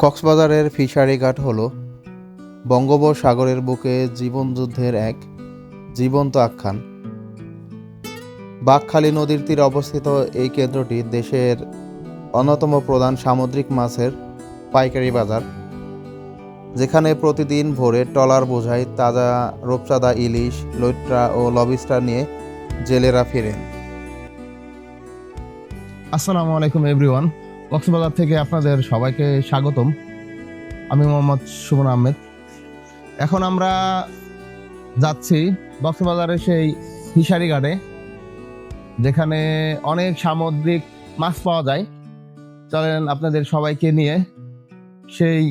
কক্সবাজারের ফিশারি ঘাট হল বঙ্গোপসাগরের বুকে জীবনযুদ্ধের এক জীবন্ত আখ্যান। বাঁকখালী নদীর তীরে অবস্থিত এই কেন্দ্রটি দেশের অন্যতম প্রধান সামুদ্রিক মাছের পাইকারি বাজার, যেখানে প্রতিদিন ভোরে ট্রলার বোঝাই তাজা রূপচাঁদা, ইলিশ, লইট্টা ও লবস্টার নিয়ে জেলেরা ফিরেন। আসসালামু আলাইকুম এভরিওয়ান, কক্সবাজার থেকে আপনাদের সবাইকে স্বাগতম। আমি মোহাম্মদ সুমন আহমেদ। এখন আমরা যাচ্ছি কক্সবাজারের সেই ফিশারি ঘাটে, যেখানে অনেক সামুদ্রিক মাছ পাওয়া যায়। চলেন আপনাদের সবাইকে নিয়ে সেই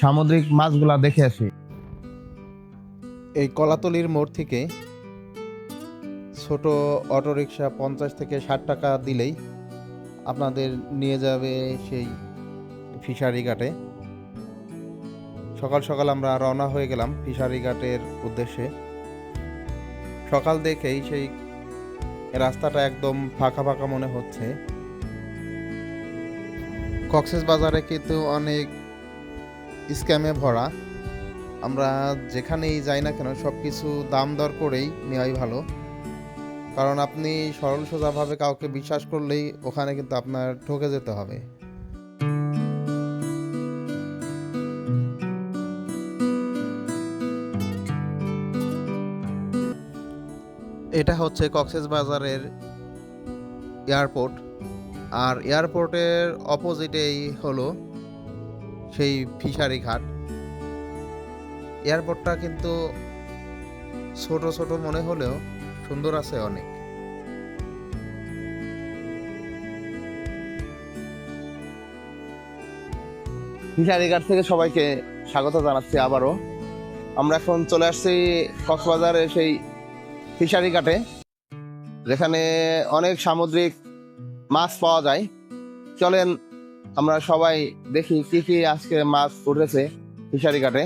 সামুদ্রিক মাছগুলা দেখে আসি। এই কলাতলির মোড় থেকে ছোট অটোরিকশা 50 থেকে 60 টাকা দিলেই আপনাদের নিয়ে যাবে সেই ফিশারি ঘাটে। সকাল সকাল আমরা রওনা হয়ে গেলাম ফিশারি ঘাটের উদ্দেশ্যে। সকাল দেখেই সেই রাস্তাটা একদম ফাঁকা ফাঁকা মনে হচ্ছে। কক্সবাজারে কিন্তু অনেক স্ক্যামে ভরা। আমরা যেখানেই যাই না কেন সব কিছু দাম দর করেই নেওয়াই ভালো, কারণ আপনি সরল সোজাভাবে কাউকে বিশ্বাস করলেই ওখানে কিন্তু আপনার ঠকে যেতে হবে। এটা হচ্ছে কক্সবাজারের এয়ারপোর্ট, আর এয়ারপোর্টের অপোজিটেই হলো সেই ফিশারি ঘাট। এয়ারপোর্টটা কিন্তু ছোট ছোট মনে হলেও সুন্দর আছে অনেক। ফিশারি ঘাট থেকে সবাইকে স্বাগত জানাচ্ছি আবারও। আমরা এখন চলে আসছি কক্সবাজারের সেই ফিশারি ঘাটে, যেখানে অনেক সামুদ্রিক মাছ পাওয়া যায়। চলেন আমরা সবাই দেখি কি কি আজকে মাছ উঠেছে ফিশারি ঘাটে।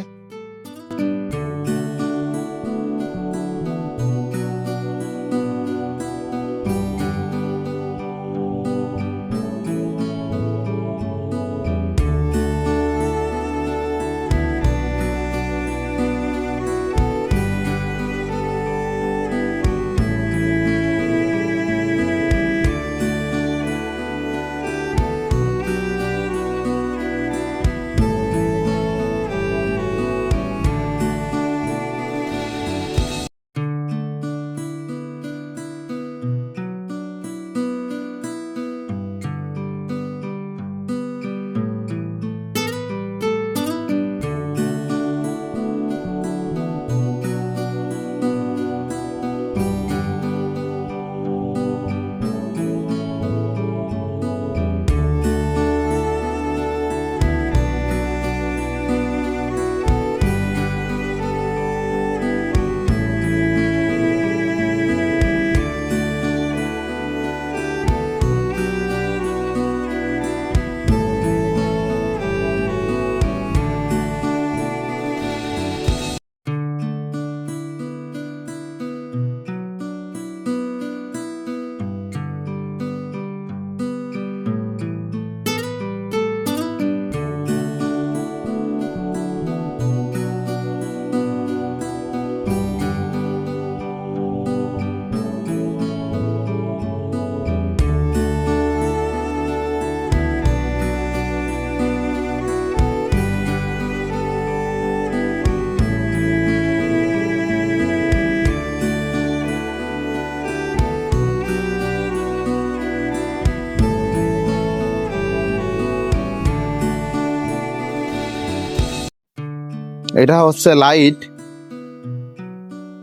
এটা হচ্ছে লাইট।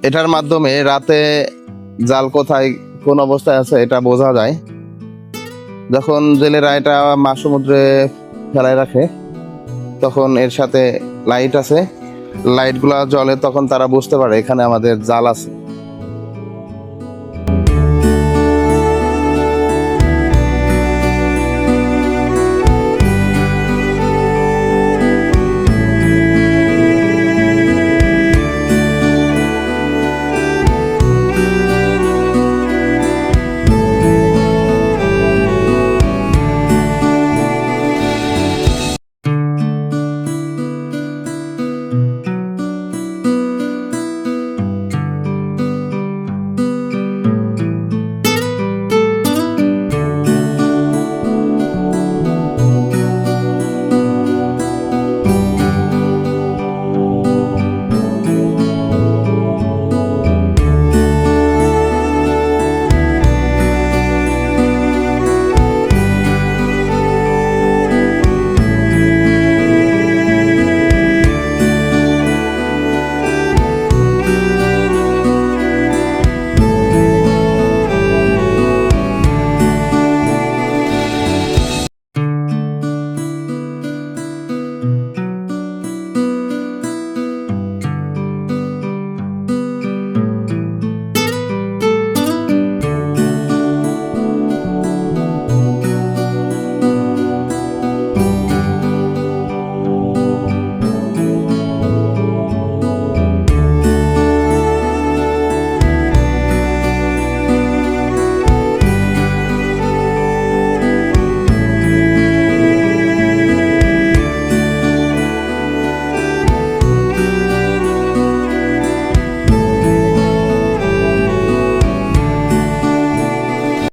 এটার মাধ্যমে রাতে জাল কোথায় কোন অবস্থায় আছে এটা বোঝা যায়। যখন জেলেরা এটা মাছ সমুদ্রে ফেলায় রাখে তখন এর সাথে লাইট আছে, লাইটগুলা জ্বলে, তখন তারা বুঝতে পারে এখানে আমাদের জাল আছে।